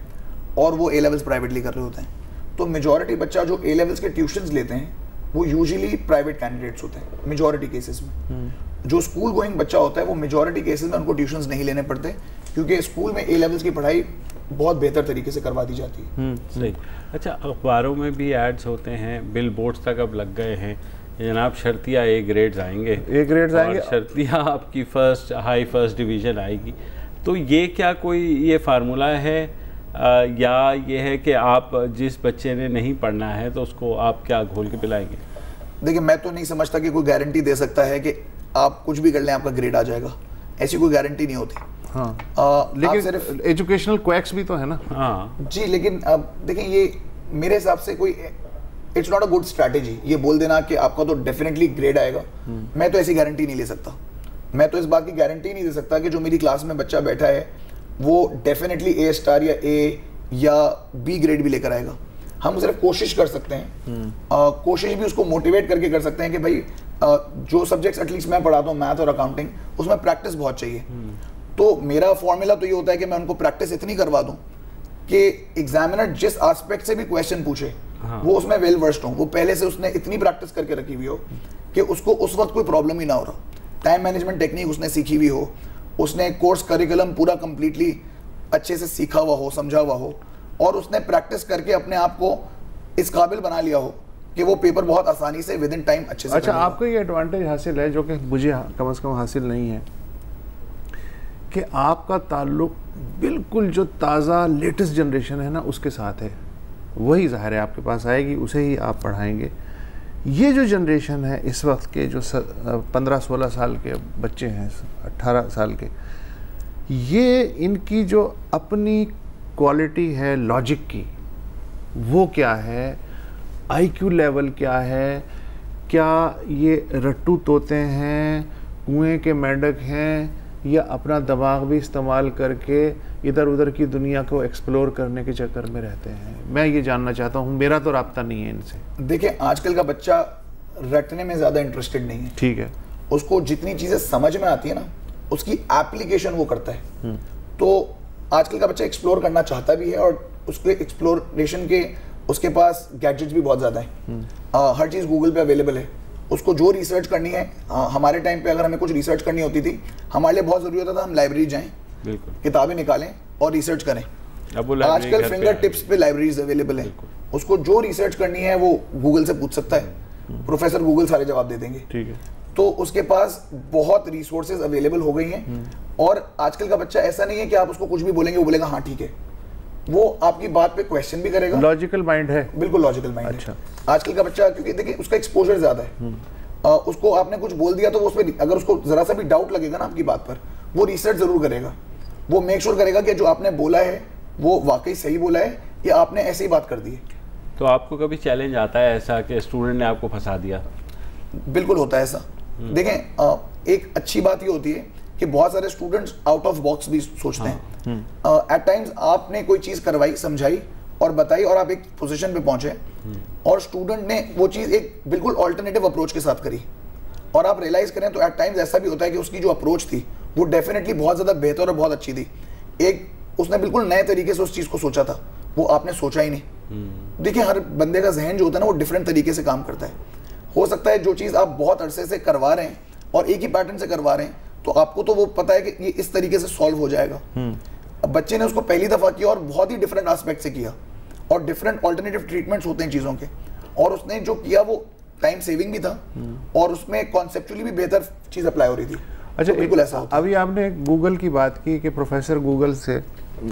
और वो ए लेवल्स प्राइवेटली कर रहे होते हैं। तो मेजॉरिटी बच्चा जो ए लेवल्स के ट्यूशन्स लेते हैं वो यूजुअली प्राइवेट कैंडिडेट्स होते हैं मेजॉरिटी केसेस में। जो स्कूल गोइंग बच्चा होता है वो मेजॉरिटी केसेस में उनको ट्यूशन्स नहीं लेने पड़ते, क्योंकि स्कूल में ए लेवल्स की पढ़ाई बहुत बेहतर तरीके से करवा दी जाती है। सही। अच्छा, अखबारों में भी एड्स होते हैं, बिल बोर्ड्स तक अब लग गए हैं, जनाब शर्तिया ए ग्रेड्स आएंगे, शर्तिया आपकी फर्स्ट डिवीज़न आएगी। तो ये क्या कोई ये फार्मूला है या ये है कि आप जिस बच्चे ने नहीं पढ़ना है तो उसको आप क्या घोल के पिलाएंगे? देखिए, मैं तो नहीं समझता कि कोई गारंटी दे सकता है कि आप कुछ भी कर लें आपका ग्रेड आ जाएगा। ऐसी कोई गारंटी नहीं होती। हाँ। लेकिन सिर्फ एजुकेशनल क्वैक्स भी तो है ना। हाँ जी, लेकिन अब देखें, ये मेरे हिसाब से कोई it's not a good strategy ये बोल देना कि आपका तो डेफिनेटली ग्रेड आएगा। मैं तो ऐसी गारंटी नहीं ले सकता। मैं तो इस बात की गारंटी नहीं दे सकता कि जो मेरी क्लास में बच्चा बैठा है वो डेफिनेटली ए स्टार या ए या बी ग्रेड भी लेकर आएगा। हम सिर्फ कोशिश कर सकते हैं। कोशिश भी उसको मोटिवेट करके कर सकते हैं कि भाई जो सब्जेक्ट्स एटलीस्ट मैं पढ़ाता हूँ, मैथ और अकाउंटिंग, उसमें प्रैक्टिस बहुत चाहिए। तो मेरा फॉर्मूला तो ये होता है कि मैं उनको प्रैक्टिस इतनी करवा दूँ कि एग्जामिनर जिस एस्पेक्ट से भी क्वेश्चन पूछे वो उसमें वेल वर्स्ड हो, वो पहले से उसने इतनी प्रैक्टिस करके रखी हुई हो कि उसको उस वक्त कोई प्रॉब्लम ही ना हो रहा। टाइम मैनेजमेंट टेक्निक उसने सीखी हुई हो, उसने कोर्स करिकुलम पूरा कंप्लीटली अच्छे से सीखा हुआ हो, समझा हुआ हो, और उसने प्रैक्टिस करके अपने आप को इस काबिल बना लिया हो कि वो पेपर बहुत आसानी से विद इन टाइम अच्छे से। अच्छा, आपको ये एडवांटेज हासिल है जो कि मुझे कम से कम हासिल नहीं है कि आपका ताल्लुक बिल्कुल जो ताज़ा लेटेस्ट जनरेशन है ना उसके साथ है। वही ज़ाहिर है आपके पास आएगी, उसे ही आप पढ़ाएंगे। ये जो जनरेशन है इस वक्त के जो 15-16 साल के बच्चे हैं, 18 साल के, ये इनकी जो अपनी क्वालिटी है लॉजिक की वो क्या है, आईक्यू लेवल क्या है, क्या ये रट्टू तोते हैं, कुएं के मेंढक हैं, या अपना दिमाग भी इस्तेमाल करके इधर उधर की दुनिया को एक्सप्लोर करने के चक्कर में रहते हैं। मैं ये जानना चाहता हूँ, मेरा तो राब्ता नहीं है इनसे। देखिए, आजकल का बच्चा रटने में ज़्यादा इंटरेस्टेड नहीं है। ठीक है, उसको जितनी चीज़ें समझ में आती है ना उसकी एप्लीकेशन वो करता है। तो आजकल का बच्चा एक्सप्लोर करना चाहता भी है और उसके एक्सप्लोरेशन के उसके पास गैजेट्स भी बहुत ज़्यादा हैं। हर चीज़ गूगल पे अवेलेबल है। उसको जो रिसर्च करनी है, हमारे टाइम पे अगर हमें कुछ रिसर्च करनी होती थी, हमारे लिए बहुत ज़रूरी होता था हम लाइब्रेरी जाएं, किताबें निकालें और रिसर्च करें। आजकल फिंगर टिप्स पे लाइब्रेरीज अवेलेबल है। उसको जो रिसर्च करनी है वो गूगल से पूछ सकता है, प्रोफेसर गूगल सारे जवाब दे देंगे। ठीक है। तो उसके पास बहुत रिसोर्सेज अवेलेबल हो गई हैं और आजकल का बच्चा ऐसा नहीं है कि आप उसको कुछ भी बोलेंगे वो बोलेगा हाँ ठीक है, वो आपकी बात पे क्वेश्चन भी करेगा। लॉजिकल माइंड है, बिल्कुल लॉजिकल माइंड अच्छा। है आजकल का बच्चा, क्योंकि देखिए उसका एक्सपोजर ज्यादा है। उसको आपने कुछ बोल दिया तो वो उसमें अगर उसको जरा सा भी डाउट लगेगा ना आपकी बात पर, वो रिसर्च जरूर करेगा, वो मेक श्योर करेगा कि जो आपने बोला है वो वाकई सही बोला है या आपने ऐसे ही बात कर दी है। तो आपको कभी चैलेंज आता है ऐसा कि स्टूडेंट ने आपको फंसा दिया? बिल्कुल होता है ऐसा। देखें एक अच्छी बात ये होती है कि बहुत सारे स्टूडेंट्स आउट ऑफ बॉक्स भी सोचते हैं। एट टाइम्स आपने कोई चीज़ करवाई, समझाई और बताई और आप एक पोजीशन पे पहुंचे और स्टूडेंट ने वो चीज़ एक बिल्कुल ऑल्टरनेटिव अप्रोच के साथ करी और आप रियलाइज करें तो एट टाइम्स ऐसा भी होता है कि उसकी जो अप्रोच थी वो डेफिनेटली बहुत ज़्यादा बेहतर और बहुत अच्छी थी। एक उसने बिल्कुल नए तरीके से उस चीज़ को सोचा था, वो आपने सोचा ही नहीं। देखिए हर बंदे का जहन जो होता है ना वो डिफरेंट तरीके से काम करता है। हो सकता है जो चीज़ आप बहुत अरसे से करवा रहे हैं और एक ही पैटर्न से करवा रहे हैं तो आपको तो वो पता है कि ये इस तरीके से सॉल्व हो जाएगा। अब बच्चे ने उसको पहली दफ़ा किया और बहुत ही डिफरेंट एस्पेक्ट से किया और डिफरेंट ऑल्टरनेटिव ट्रीटमेंट्स होते हैं चीज़ों के, और उसने जो किया वो टाइम सेविंग भी था और उसमें कॉन्सेप्चुअली भी बेहतर चीज़ अप्लाई हो रही थी। अच्छा, तो बिल्कुल ऐसा होता है। अभी आपने गूगल की बात की कि प्रोफेसर गूगल से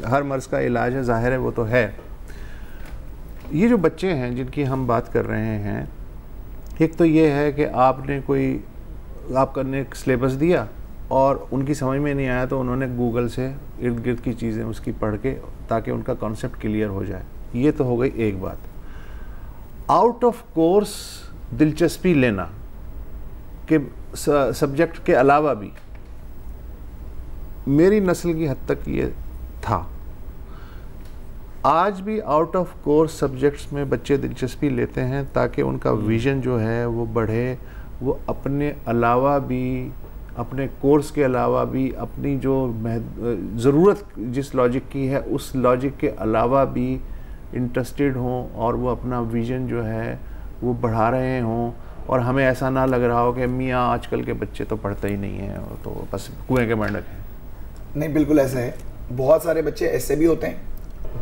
हर मर्ज़ का इलाज है, जाहिर है वो तो है। ये जो बच्चे हैं जिनकी हम बात कर रहे हैं, एक तो ये है कि आपने एक सिलेबस दिया और उनकी समझ में नहीं आया तो उन्होंने गूगल से इर्द गिर्द की चीज़ें उसकी पढ़ के ताकि उनका कॉन्सेप्ट क्लियर हो जाए। ये तो हो गई एक बात। आउट ऑफ कोर्स दिलचस्पी लेना कि सब्जेक्ट के अलावा भी, मेरी नस्ल की हद तक ये था। आज भी आउट ऑफ कोर्स सब्जेक्ट्स में बच्चे दिलचस्पी लेते हैं ताकि उनका विज़न जो है वो बढ़े, वो अपने अलावा भी, अपने कोर्स के अलावा भी अपनी जो ज़रूरत जिस लॉजिक की है उस लॉजिक के अलावा भी इंटरेस्टेड हों और वो अपना विज़न जो है वो बढ़ा रहे हों, और हमें ऐसा ना लग रहा हो कि मियाँ आजकल के बच्चे तो पढ़ते ही नहीं हैं, तो बस कुएं के मेंढक हैं। नहीं, बिल्कुल ऐसा है। बहुत सारे बच्चे ऐसे भी होते हैं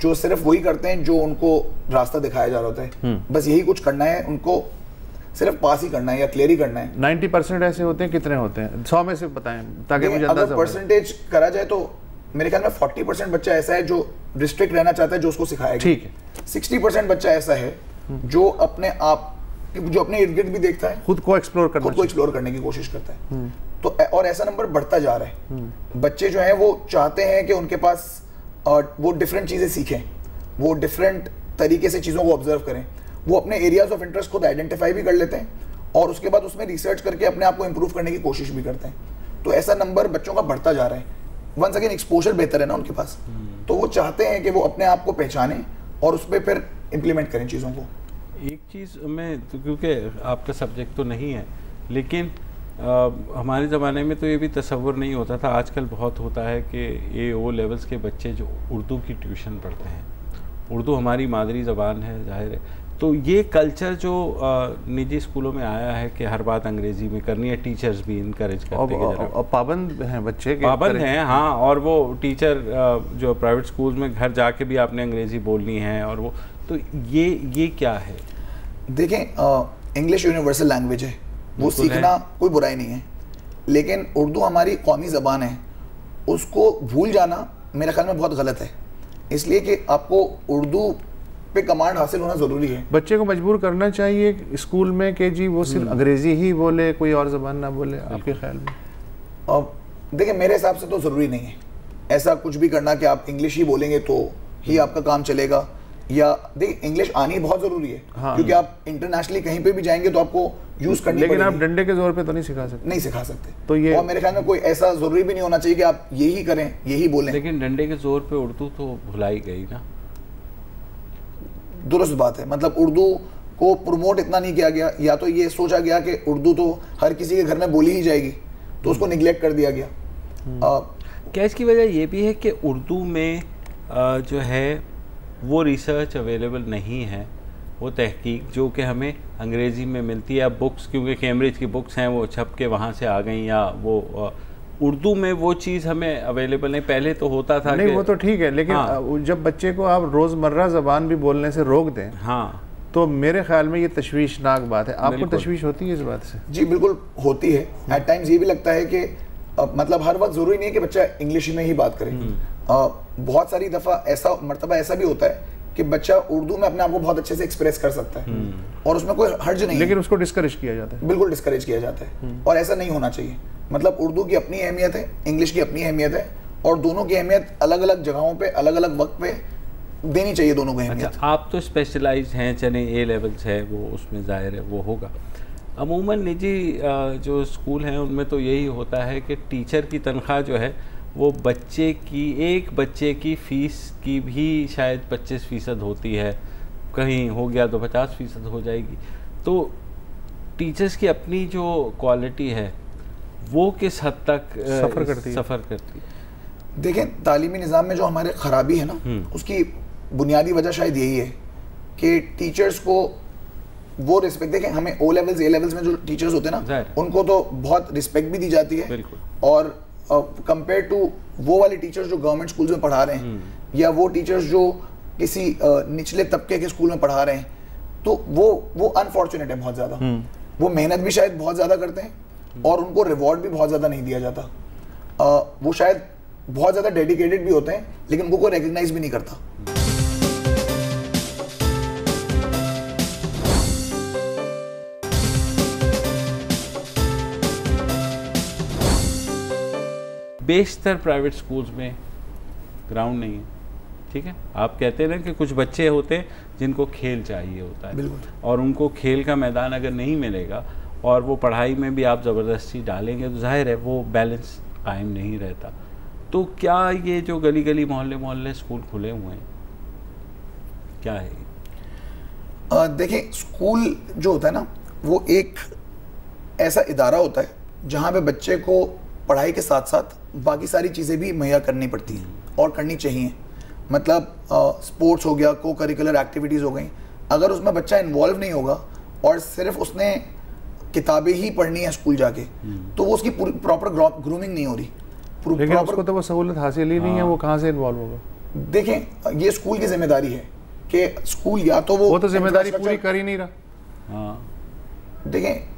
जो सिर्फ वही करते हैं जो उनको रास्ता दिखाया जा रहा होता है, बस यही कुछ करना है, उनको सिर्फ पास ही करना है या क्लियर ही करना है। 90% ऐसे होते हैं, कितने होते हैं 100 में से बताएं ताकि मुझे अंदाजा अगर परसेंटेज करा जाए तो मेरे ख्याल में 40% बच्चा ऐसा है जो डिस्ट्रिक्ट रहना चाहता है, जो उसको सिखाएगा। ठीक है। 60% बच्चा ऐसा है जो अपने आप, जो अपने इर्द गिर्द भी देखता है, खुद को एक्सप्लोर करने की कोशिश करता है। तो और ऐसा नंबर बढ़ता जा रहा है। बच्चे जो हैं वो चाहते हैं कि उनके पास वो डिफरेंट चीज़ें सीखें, वो डिफरेंट तरीके से चीज़ों को ऑब्जर्व करें, वो अपने एरियाज ऑफ इंटरेस्ट खुद आइडेंटिफाई भी कर लेते हैं और उसके बाद उसमें रिसर्च करके अपने आप को इम्प्रूव करने की कोशिश भी करते हैं। तो ऐसा नंबर बच्चों का बढ़ता जा रहा है। वंस अगेन एक्सपोजर बेहतर है ना उनके पास, तो वो चाहते हैं कि वो अपने आप को पहचानें और उस पर फिर इम्प्लीमेंट करें चीज़ों को। एक चीज़ मैं तो, क्योंकि आपका सब्जेक्ट तो नहीं है, लेकिन हमारे ज़माने में तो ये भी तसव्वुर नहीं होता था, आजकल बहुत होता है कि AO लेवल्स के बच्चे जो उर्दू की ट्यूशन पढ़ते हैं, उर्दू हमारी मादरी ज़बान है जाहिर है, तो ये कल्चर जो निजी स्कूलों में आया है कि हर बात अंग्रेज़ी में करनी है, टीचर्स भी इनकरेज करते हैं और पाबंद हैं बच्चे के, पाबंद हैं। हाँ, और वो टीचर जो प्राइवेट स्कूल में घर जाके भी आपने अंग्रेज़ी बोलनी है, और वो तो ये क्या है? देखें, इंग्लिश यूनिवर्सल लैंग्वेज है, वो सीखना कोई बुराई नहीं है, लेकिन उर्दू हमारी कौमी ज़बान है, उसको भूल जाना मेरे ख्याल में बहुत गलत है। इसलिए कि आपको उर्दू पे कमांड हासिल होना ज़रूरी है। बच्चे को मजबूर करना चाहिए स्कूल में कि जी वो सिर्फ अंग्रेज़ी ही बोले, कोई और ज़बान ना बोले, आपके ख्याल में? देखिए, मेरे हिसाब से तो ज़रूरी नहीं है ऐसा कुछ भी करना कि आप इंग्लिश ही बोलेंगे तो ही आपका काम चलेगा, या देखिए इंग्लिश आनी बहुत ज़रूरी है। हाँ। क्योंकि आप इंटरनेशनली कहीं पे भी जाएंगे तो आपको यूज़ करनी पड़ेगी, लेकिन आप डंडे के जोर पे तो नहीं सिखा सकते। तो ये, और मेरे ख्याल में कोई ऐसा ज़रूरी भी नहीं होना चाहिए कि आप यही करें, यही बोलें। लेकिन डंडे के जोर पे उर्दू तो भुलाई गई ना। दुरुस्त बात है, मतलब उर्दू को प्रमोट इतना नहीं किया गया, या तो ये सोचा गया कि उर्दू तो हर किसी के घर में बोली ही जाएगी, तो उसको निगलेक्ट कर दिया गया। क्या इसकी वजह ये भी है कि उर्दू में जो है वो रिसर्च अवेलेबल नहीं है, वो तहकीक जो कि हमें अंग्रेज़ी में मिलती है, बुक्स क्योंकि कैम्ब्रिज की बुक्स हैं वो छप के वहाँ से आ गई, या वो उर्दू में वो चीज़ हमें अवेलेबल नहीं। पहले तो होता था नहीं, वो तो ठीक है, लेकिन हाँ, जब बच्चे को आप रोज़मर्रा ज़बान भी बोलने से रोक दें, हाँ, तो मेरे ख्याल में ये तशवीशनाक बात है। आपको तशवीश होती है इस बात से? जी बिल्कुल होती है। एट टाइम्स ये भी लगता है कि मतलब हर वक्त जरूरी नहीं है कि बच्चा इंग्लिश में ही बात करे। बहुत सारी दफा ऐसा मर्तबा ऐसा भी होता है कि बच्चा उर्दू में अपने आप को बहुत अच्छे से एक्सप्रेस कर सकता है और उसमें कोई हर्ज नहीं है, लेकिन उसको डिस्करेज किया जाता है। बिल्कुल डिस्करेज किया जाता है और ऐसा नहीं होना चाहिए। मतलब उर्दू की अपनी अहमियत है, इंग्लिश की अपनी अहमियत है और दोनों की अहमियत अलग अलग जगहों पे अलग अलग वक्त पे देनी चाहिए दोनों को अहमियत। अच्छा, आप तो स्पेशलाइज हैं, चले ए लेवल्स है वो, उसमें जाहिर है वो होगा। अमूमन निजी जो स्कूल हैं उनमें तो यही होता है कि टीचर की तनख्वाह जो है वो एक बच्चे की फ़ीस की भी शायद 25% होती है, कहीं हो गया तो 50% हो जाएगी। तो टीचर्स की अपनी जो क्वालिटी है वो किस हद तक सफ़र करती है? देखें, तालीमी निज़ाम में जो हमारे ख़राबी है ना, उसकी बुनियादी वजह शायद यही है कि टीचर्स को वो रिस्पेक्ट, देखें हमें ओ लेवल्स ए लेवल्स में जो टीचर्स होते हैं ना, उनको तो बहुत रिस्पेक्ट भी दी जाती है और कंपेयर टू वो वाले टीचर्स जो गवर्नमेंट स्कूल्स में पढ़ा रहे हैं या वो टीचर्स जो किसी निचले तबके के स्कूल में पढ़ा रहे हैं, तो वो अनफॉर्चुनेट है बहुत ज़्यादा। वो मेहनत भी शायद बहुत ज़्यादा करते हैं और उनको रिवॉर्ड भी बहुत ज़्यादा नहीं दिया जाता। वो शायद बहुत ज़्यादा डेडिकेटेड भी होते हैं लेकिन उनको कोई रिकग्नाइज भी नहीं करता। बेशतर प्राइवेट स्कूल्स में ग्राउंड नहीं है, ठीक है। आप कहते हैं ना कि कुछ बच्चे होते हैं जिनको खेल चाहिए होता है और उनको खेल का मैदान अगर नहीं मिलेगा और वो पढ़ाई में भी आप ज़बरदस्ती डालेंगे तो जाहिर है वो बैलेंस कायम नहीं रहता। तो क्या ये जो गली गली मोहल्ले मोहल्ले स्कूल खुले हुए हैं, क्या है? देखिए, स्कूल जो होता है ना वो एक ऐसा इदारा होता है जहाँ पे बच्चे को पढ़ाई के साथ साथ बाकी सारी चीज़ें भी मुहैया करनी पड़ती हैं और करनी चाहिए। मतलब स्पोर्ट्स हो गया, को करिकुलर एक्टिविटीज़ हो गई, अगर उसमें बच्चा इन्वॉल्व नहीं होगा और सिर्फ उसने किताबें ही पढ़नी है स्कूल जाके, तो वो उसकी प्रॉपर ग्रूमिंग नहीं हो रही। लेकिन उसको तो वो सहूलत हासिल ही नहीं है, वो कहाँ से इन्वॉल्व होगा? देखें, ये स्कूल की जिम्मेदारी है कि स्कूल या तो वो तो जिम्मेदारी पूरी कर ही नहीं रहा। देखें,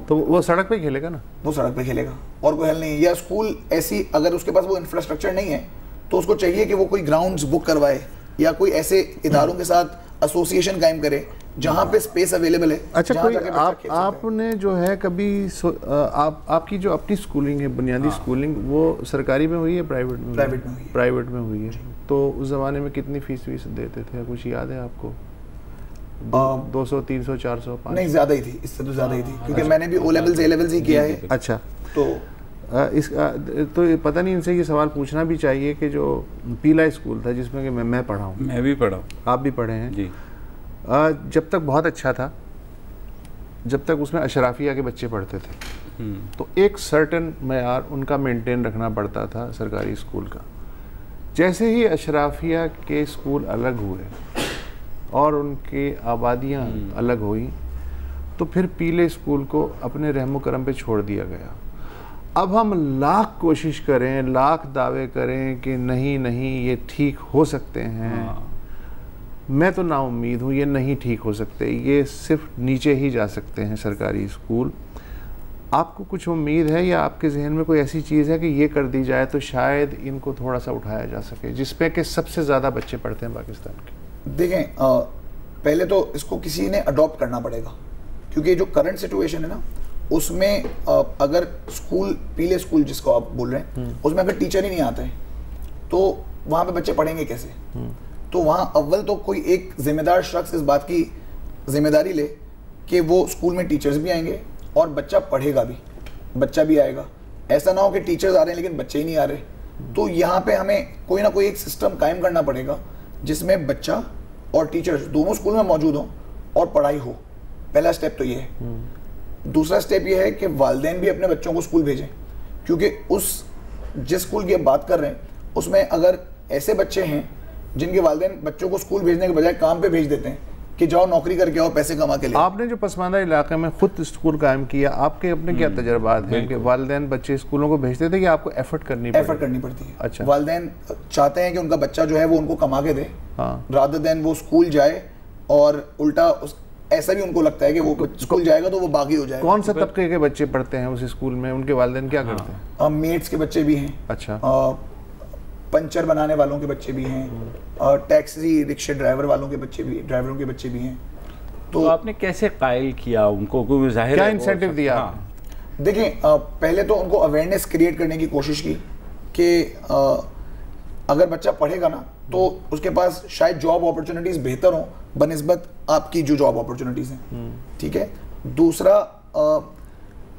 तो वो सड़क पे खेलेगा ना, वो सड़क पे खेलेगा और कोई हल नहीं है। या स्कूल ऐसी, अगर उसके पास वो इंफ्रास्ट्रक्चर नहीं है तो उसको चाहिए कि वो कोई ग्राउंड्स बुक करवाए या कोई ऐसे इदारों के साथ एसोसिएशन कायम करे जहाँ पे स्पेस अवेलेबल है। अच्छा, कोई आपने जो है कभी आपकी जो अपनी स्कूलिंग है, बुनियादी स्कूलिंग, वो सरकारी में हुई है प्राइवेट में? प्राइवेट में हुई है। तो उस ज़माने में कितनी फीस देते थे, कुछ याद है आपको? 200, 300, 400, 500? नहीं, ज़्यादा ही थी, इससे तो ज़्यादा ही थी, क्योंकि मैंने भी ओ लेवल्स ए लेवल्स ही किया है। अच्छा, तो पता नहीं, इनसे ये सवाल पूछना भी चाहिए कि जो पीला स्कूल था जिसमें कि मैं पढ़ा हूँ, मैं भी पढ़ा हूँ, आप भी पढ़े हैं जी, जब तक बहुत अच्छा था, जब तक उसमें अशराफिया के बच्चे पढ़ते थे, तो एक सर्टेन मयार उनका मेंटेन रखना पड़ता था सरकारी स्कूल का। जैसे ही अशराफिया के स्कूल अलग हुए और उनकी आबादियाँ अलग हुई तो फिर पीले स्कूल को अपने रहमो करम पे छोड़ दिया गया। अब हम लाख कोशिश करें, लाख दावे करें कि नहीं ये ठीक हो सकते हैं, मैं तो नाउम्मीद हूँ, ये नहीं ठीक हो सकते, ये सिर्फ नीचे ही जा सकते हैं सरकारी स्कूल। आपको कुछ उम्मीद है या आपके जहन में कोई ऐसी चीज़ है कि ये कर दी जाए तो शायद इनको थोड़ा सा उठाया जा सके, जिसपे कि सबसे ज़्यादा बच्चे पढ़ते हैं पाकिस्तान के? देखें, पहले तो इसको किसी ने अडॉप्ट करना पड़ेगा, क्योंकि जो करंट सिचुएशन है ना उसमें अगर स्कूल, पीले स्कूल जिसको आप बोल रहे हैं, उसमें अगर टीचर ही नहीं आते हैं तो वहाँ पे बच्चे पढ़ेंगे कैसे? तो वहाँ अव्वल तो कोई एक जिम्मेदार शख्स इस बात की जिम्मेदारी ले कि वो स्कूल में टीचर्स भी आएंगे और बच्चा पढ़ेगा भी, बच्चा भी आएगा। ऐसा ना हो कि टीचर्स आ रहे हैं लेकिन बच्चे ही नहीं आ रहे। तो यहाँ पे हमें कोई ना कोई एक सिस्टम कायम करना पड़ेगा जिसमें बच्चा और टीचर्स दोनों स्कूल में मौजूद हों और पढ़ाई हो। पहला स्टेप तो ये है। दूसरा स्टेप ये है कि वालिदैन भी अपने बच्चों को स्कूल भेजें, क्योंकि जिस स्कूल की आप बात कर रहे हैं उसमें अगर ऐसे बच्चे हैं जिनके वालिदैन बच्चों को स्कूल भेजने के बजाय काम पे भेज देते हैं कि जाओ नौकरी करके आओ, पैसे कमा के ले। आपने जो पसमानदा इलाके में खुद स्कूल कायम किया, आपके अपने क्या तजर्बात हैं कि वालिदैन बच्चे स्कूलों को भेजते थे कि आपको एफर्ट करनी पड़ती है? अच्छा, वालिदैन चाहते हैं कि उनका बच्चा जो है वो उनको कमा के दे, हाँ, रादर देन वो स्कूल जाए और उल्टा ऐसा भी उनको लगता है कि वो स्कूल जाएगा तो वो बागी हो जाएगा। कौन सा तबके के बच्चे पढ़ते हैं उस स्कूल में, उनके वालिदैन क्या करते हैं? मेट्स के बच्चे भी हैं, अच्छा, पंचर बनाने वालों के बच्चे भी हैं, टैक्सी रिक्शा ड्राइवरों के बच्चे भी हैं। तो आपने कैसे कायल किया उनको, क्योंकि जाहिर क्या है इंसेंटिव दिया? देखिए, पहले तो उनको अवेयरनेस क्रिएट करने की कोशिश की कि अगर बच्चा पढ़ेगा ना तो उसके पास शायद जॉब अपॉर्चुनिटीज बेहतर हो बनिस्बत आपकी जो जॉब अपॉर्चुनिटीज हैं, ठीक है। दूसरा,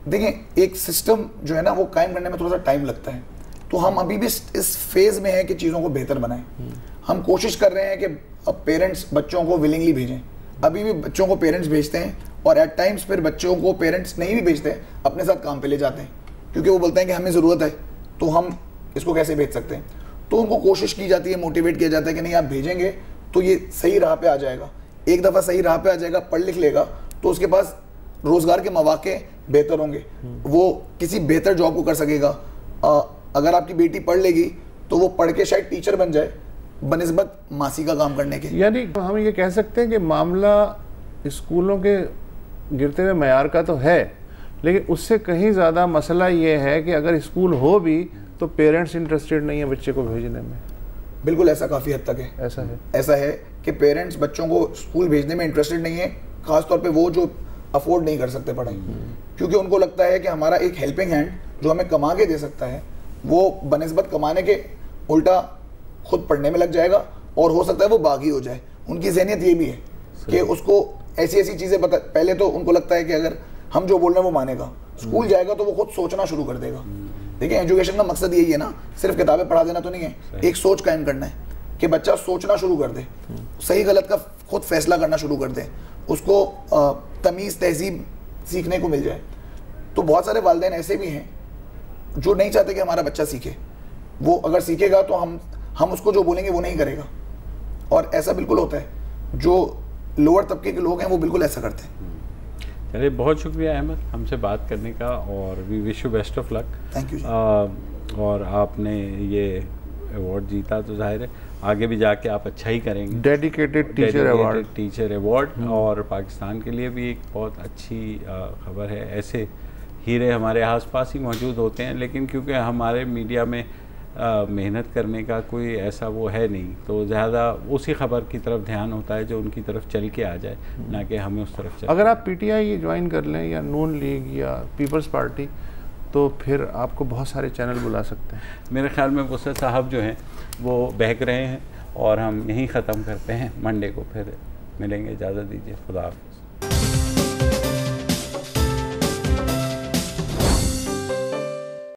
देखिए एक सिस्टम जो है ना वो कायम करने में थोड़ा सा टाइम लगता है, तो हम अभी भी इस फेज में है कि चीज़ों को बेहतर बनाएं। हम कोशिश कर रहे हैं कि अब पेरेंट्स बच्चों को विलिंगली भेजें। अभी भी बच्चों को पेरेंट्स भेजते हैं और एट टाइम्स फिर बच्चों को पेरेंट्स नहीं भी भेजते हैं, अपने साथ काम पे ले जाते हैं, क्योंकि वो बोलते हैं कि हमें ज़रूरत है तो हम इसको कैसे भेज सकते हैं। तो उनको कोशिश की जाती है, मोटिवेट किया जाता है कि नहीं आप भेजेंगे तो ये सही राह पे आ जाएगा। एक दफ़ा सही राह पे आ जाएगा, पढ़ लिख लेगा तो उसके पास रोज़गार के मौके बेहतर होंगे, वो किसी बेहतर जॉब को कर सकेगा। अगर आपकी बेटी पढ़ लेगी तो वो पढ़ के शायद टीचर बन जाए बनिस्बत मासी का काम करने के। यानी हम ये कह सकते हैं कि मामला स्कूलों के गिरते हुए मयार का तो है, लेकिन उससे कहीं ज़्यादा मसला ये है कि अगर स्कूल हो भी तो पेरेंट्स इंटरेस्टेड नहीं है बच्चे को भेजने में। बिल्कुल, ऐसा काफ़ी हद तक है। ऐसा है कि पेरेंट्स बच्चों को स्कूल भेजने में इंटरेस्टेड नहीं है, खासतौर पे वो जो अफोर्ड नहीं कर सकते पढ़ाई, क्योंकि उनको लगता है कि हमारा एक हेल्पिंग हैंड जो हमें कमा के दे सकता है वो बनिस्बत कमाने के उल्टा खुद पढ़ने में लग जाएगा और हो सकता है वो बागी हो जाए। उनकी ज़हनियत ये भी है कि उसको ऐसी ऐसी चीज़ें पता, पहले तो उनको लगता है कि अगर हम जो बोल रहे हैं वो मानेगा, स्कूल जाएगा तो वो खुद सोचना शुरू कर देगा। देखिए, एजुकेशन का मकसद यही है ना, सिर्फ किताबें पढ़ा देना तो नहीं है, एक सोच कायम करना है कि बच्चा सोचना शुरू कर दे, सही गलत का खुद फैसला करना शुरू कर दे, उसको तमीज़ तहजीब सीखने को मिल जाए। तो बहुत सारे वालिदैन ऐसे भी हैं जो नहीं चाहते कि हमारा बच्चा सीखे। वो अगर सीखेगा तो हम उसको जो बोलेंगे वो नहीं करेगा, और ऐसा बिल्कुल होता है। जो लोअर तबके के लोग हैं वो बिल्कुल ऐसा करते हैं। चलिए, बहुत शुक्रिया अहमद हमसे बात करने का, और we wish you best of luck. Thank you. और आपने ये अवार्ड जीता तो जाहिर है आगे भी जाके आप अच्छा ही करेंगे। डेडिकेटेड टीचर अवार्ड और पाकिस्तान के लिए भी एक बहुत अच्छी खबर है। ऐसे हीरे हमारे आसपास ही मौजूद होते हैं, लेकिन क्योंकि हमारे मीडिया में मेहनत करने का कोई ऐसा वो है नहीं, तो ज़्यादा उसी ख़बर की तरफ ध्यान होता है जो उनकी तरफ चल के आ जाए, ना कि हमें उस तरफ चल। अगर आप पीटीआई ज्वाइन कर लें या नून लीग या पीपल्स पार्टी तो फिर आपको बहुत सारे चैनल बुला सकते हैं। मेरे ख्याल में वसत साहब जो हैं वो बहक रहे हैं, और हम यहीं ख़त्म करते हैं। मंडे को फिर मिलेंगे, इजाज़त दीजिए, खुदा हाफ़िज़।